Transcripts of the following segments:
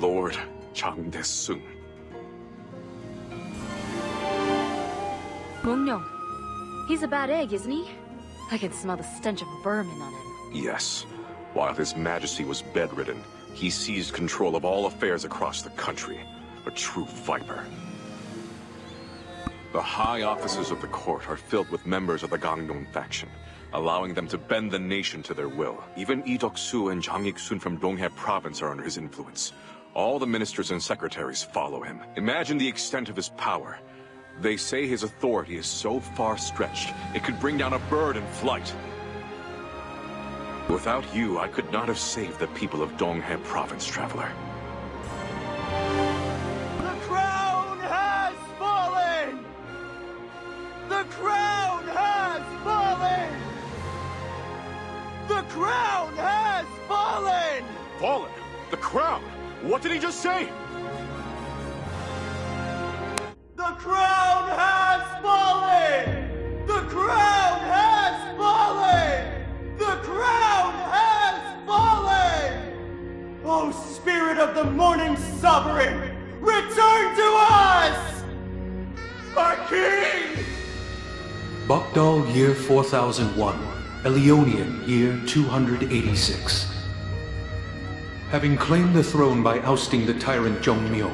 Lord Chang Dae-sung. Mung-yong. He's a bad egg, isn't he? I can smell the stench of vermin on him. Yes. While His Majesty was bedridden, he seized control of all affairs across the country. A true viper. The high offices of the court are filled with members of the Gangdong faction, allowing them to bend the nation to their will. Even Lee Dok-soo and Jang Ik-sun from Donghae province are under his influence. All the ministers and secretaries follow him. Imagine the extent of his power. They say his authority is so far stretched, it could bring down a bird in flight. Without you, I could not have saved the people of Donghae province, Traveler. The crown has fallen! The crown has fallen! The crown has fallen! Fallen? The crown? What did he just say? The crown has fallen! The crown has fallen! The crown has fallen! O spirit of the morning sovereign, return to us! Our king! Bokdal year 4001, Elionian year 286. Having claimed the throne by ousting the tyrant Jongmyo,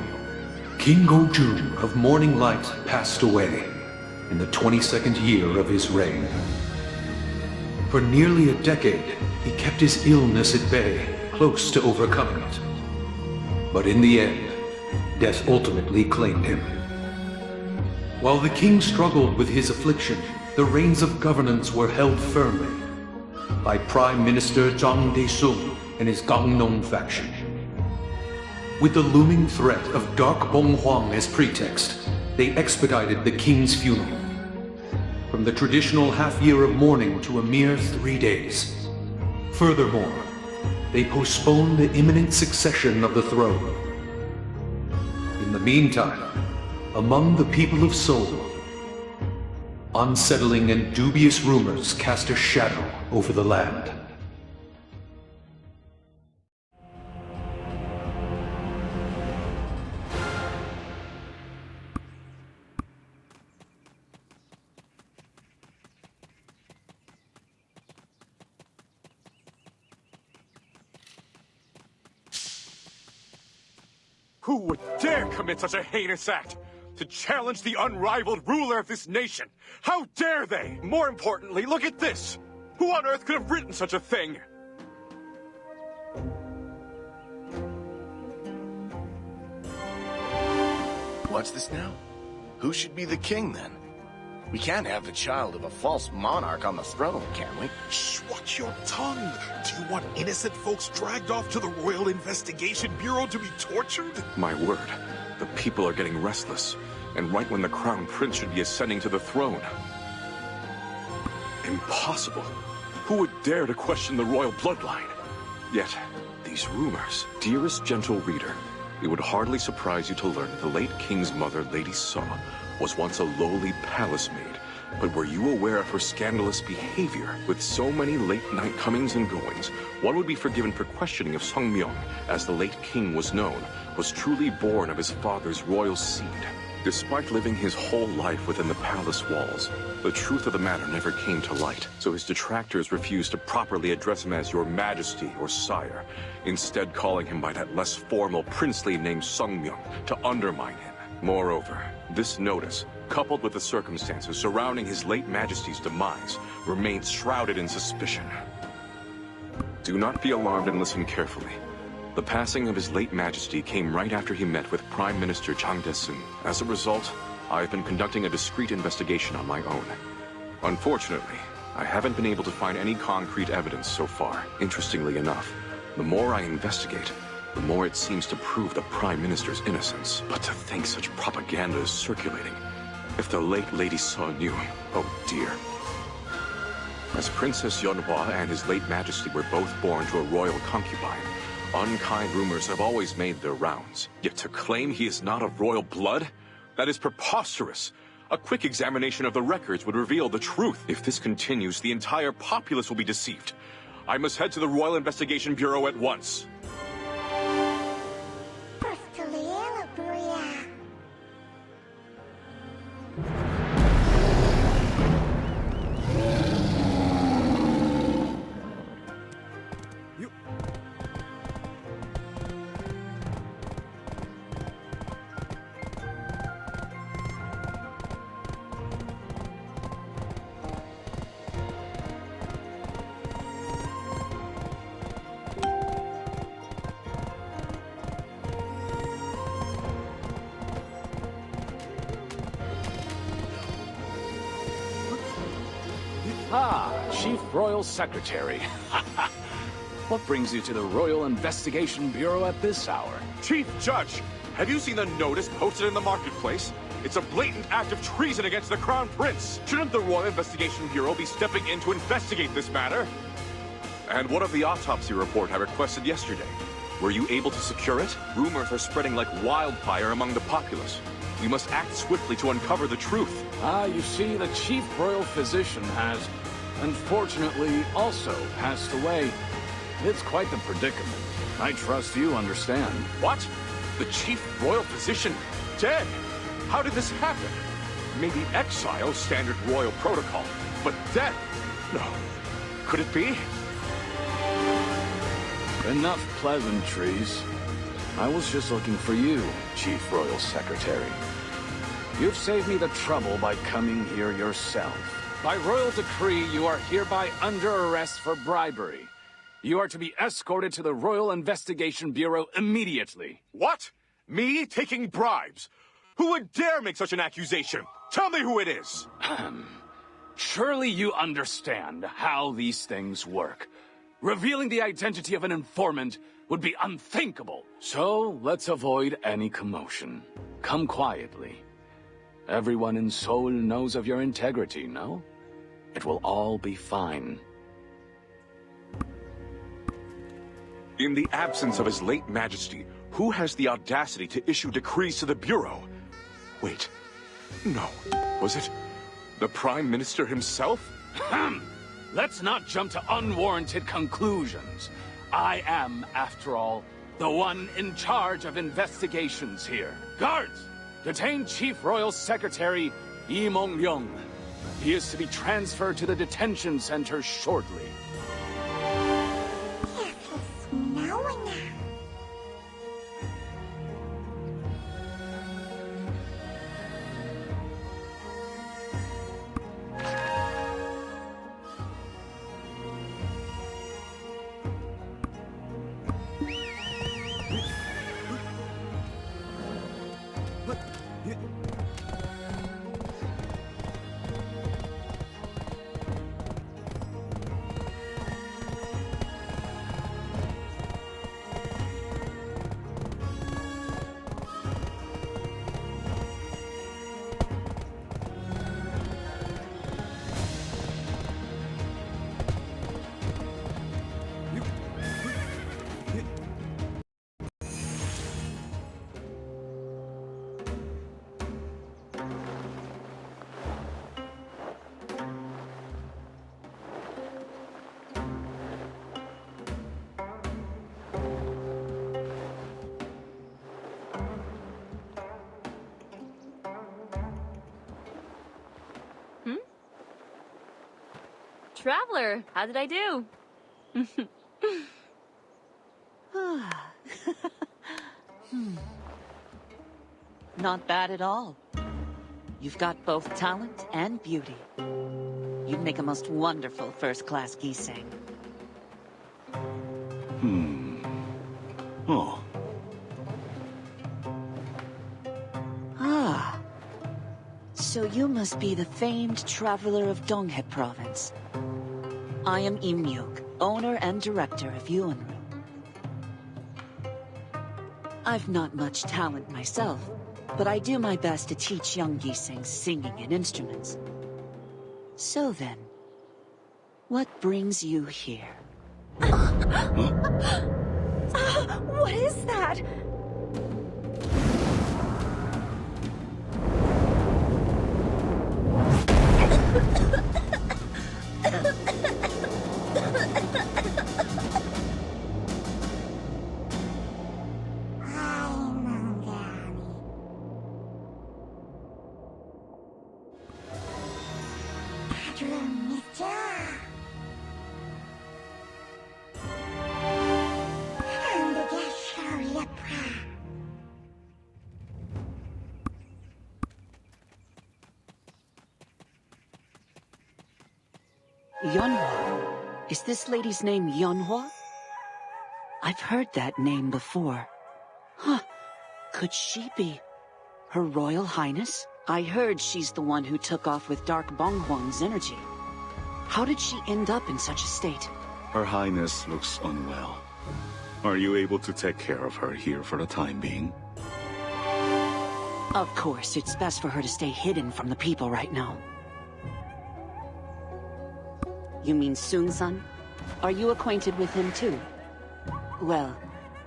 King Go-jun of Morning Light passed away in the 22nd year of his reign. For nearly a decade, he kept his illness at bay, close to overcoming it. But in the end, death ultimately claimed him. While the king struggled with his affliction, the reins of governance were held firmly by Prime Minister Chang Dae-sung and his Gangdong faction. With the looming threat of Dark Bong Hwang as pretext, they expedited the king's funeral. From the traditional half-year of mourning to a mere 3 days. Furthermore, they postponed the imminent succession of the throne. In the meantime, among the people of Seoul, unsettling and dubious rumors cast a shadow over the land. Who would dare commit such a heinous act? To challenge the unrivaled ruler of this nation? How dare they? More importantly, look at this! Who on earth could have written such a thing? What's this now? Who should be the king, then? We can't have the child of a false monarch on the throne, can we? Shh, watch your tongue. Do you want innocent folks dragged off to the Royal Investigation Bureau to be tortured? My word, the people are getting restless, and right when the crown prince should be ascending to the throne. Impossible. Who would dare to question the royal bloodline? Yet, these rumors, dearest gentle reader, it would hardly surprise you to learn that the late king's mother, Lady Saw, was once a lowly palace maid. But were you aware of her scandalous behavior? With so many late-night comings and goings, one would be forgiven for questioning if Sung Myung, as the late king was known, was truly born of his father's royal seed. Despite living his whole life within the palace walls, the truth of the matter never came to light, so his detractors refused to properly address him as Your Majesty or Sire, instead calling him by that less formal princely name Sung Myung to undermine him. Moreover, this notice, coupled with the circumstances surrounding his late Majesty's demise, remains shrouded in suspicion. Do not be alarmed and listen carefully. The passing of his late Majesty came right after he met with Prime Minister Chang Dae-sung. As a result, I have been conducting a discreet investigation on my own. Unfortunately, I haven't been able to find any concrete evidence so far. Interestingly enough, the more I investigate, the more it seems to prove the Prime Minister's innocence. But to think such propaganda is circulating. If the late Lady Saw knew, oh dear. As Princess Yeonhwa and his late Majesty were both born to a royal concubine, unkind rumors have always made their rounds. Yet to claim he is not of royal blood? That is preposterous. A quick examination of the records would reveal the truth. If this continues, the entire populace will be deceived. I must head to the Royal Investigation Bureau at once. Ah, Chief Royal Secretary. What brings you to the Royal Investigation Bureau at this hour? Chief Judge, have you seen the notice posted in the marketplace? It's a blatant act of treason against the Crown Prince. Shouldn't the Royal Investigation Bureau be stepping in to investigate this matter? And what of the autopsy report I requested yesterday? Were you able to secure it? Rumors are spreading like wildfire among the populace. We must act swiftly to uncover the truth. You see, the Chief Royal Physician has, unfortunately, also passed away. It's quite the predicament. I trust you understand. What? The Chief Royal Physician dead? How did this happen? Maybe exile, standard royal protocol, but death? No. Could it be? Enough pleasantries. I was just looking for you, Chief Royal Secretary. You've saved me the trouble by coming here yourself. By royal decree, you are hereby under arrest for bribery. You are to be escorted to the Royal Investigation Bureau immediately. What? Me taking bribes? Who would dare make such an accusation? Tell me who it is! Surely you understand how these things work. Revealing the identity of an informant would be unthinkable. So, let's avoid any commotion. Come quietly. Everyone in Seoul knows of your integrity, no? It will all be fine. In the absence of His late Majesty, who has the audacity to issue decrees to the Bureau? Wait, no. Was it the Prime Minister himself? Let's not jump to unwarranted conclusions. I am, after all, the one in charge of investigations here. Guards! Detain Chief Royal Secretary Lee Mong-myung. He is to be transferred to the detention center shortly. Traveler, how did I do? Not bad at all. You've got both talent and beauty. You'd make a most wonderful first-class Giseng. Oh. Ah. So you must be the famed traveler of Donghae Province. I am Im Myuk, owner and director of Yuanru. I've not much talent myself, but I do my best to teach young Gisengs singing and instruments. So then, what brings you here? What is that? Yeonhwa? Is this lady's name Yeonhwa? I've heard that name before. Huh. Could she be Her Royal Highness? I heard she's the one who took off with Dark Bonghwan's energy. How did she end up in such a state? Her Highness looks unwell. Are you able to take care of her here for the time being? Of course, it's best for her to stay hidden from the people right now. You mean Sun? Are you acquainted with him too? Well,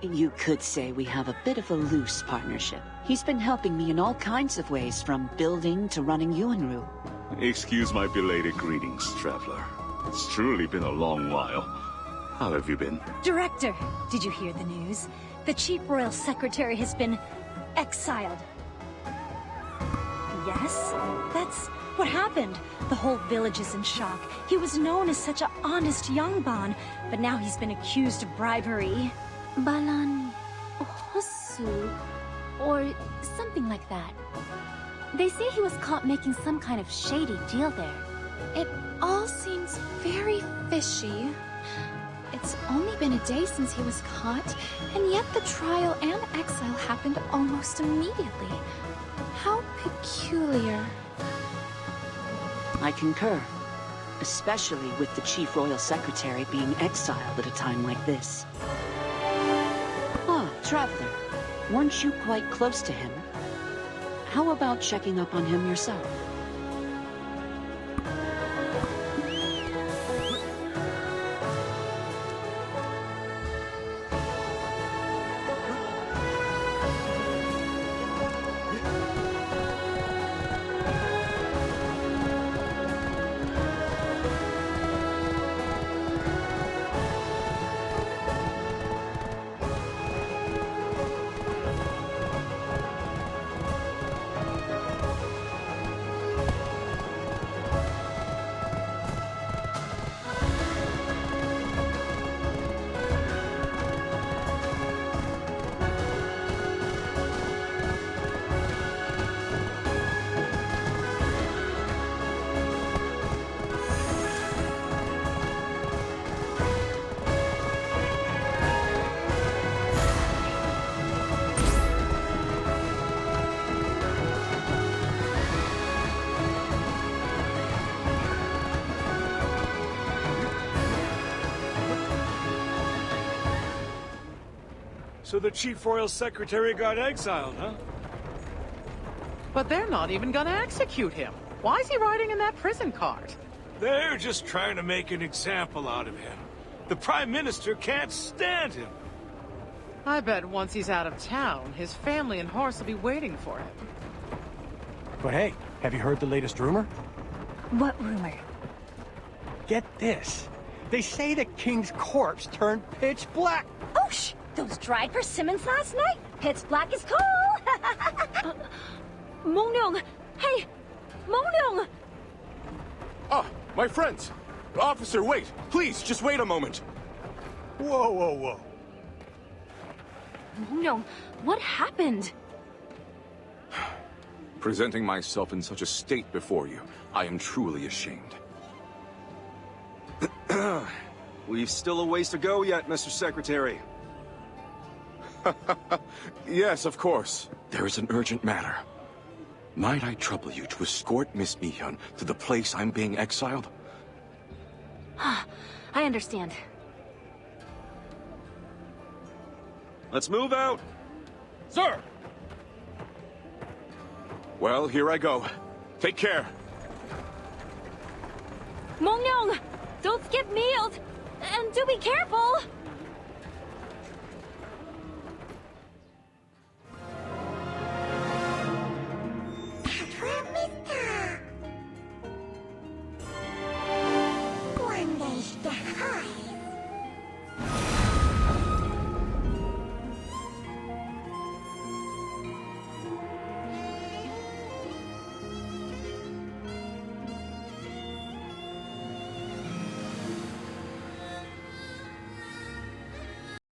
you could say we have a bit of a loose partnership. He's been helping me in all kinds of ways, from building to running Yuanru. Excuse my belated greetings, traveler. It's truly been a long while. How have you been? Director, did you hear the news? The Chief Royal Secretary has been exiled. Yes, that's what happened. The whole village is in shock. He was known as such an honest young Ban, but now he's been accused of bribery. Balan... Hosu... or something like that. They say he was caught making some kind of shady deal there. It all seems very fishy. It's only been a day since he was caught, and yet the trial and exile happened almost immediately. How peculiar. I concur. Especially with the Chief Royal Secretary being exiled at a time like this. Ah, Traveler. Weren't you quite close to him? How about checking up on him yourself? So the Chief Royal Secretary got exiled, huh? But they're not even gonna execute him. Why is he riding in that prison cart? They're just trying to make an example out of him. The Prime Minister can't stand him. I bet once he's out of town, his family and horse will be waiting for him. But hey, have you heard the latest rumor? What rumor? Get this. They say the king's corpse turned pitch black. Oh, those dried persimmons last night? Pitch black is cool! Mongnyong! Hey! Mongnyong! Ah, my friends! Officer, wait! Please, just wait a moment! Whoa, whoa, whoa. Mongnyong, what happened? Presenting myself in such a state before you, I am truly ashamed. We've still a ways to go yet, Mr. Secretary. Yes, of course. There is an urgent matter. Might I trouble you to escort Miss Mihyun to the place I'm being exiled? I understand. Let's move out! Sir! Well, here I go. Take care. Mongnyong! Don't skip meals! And do be careful!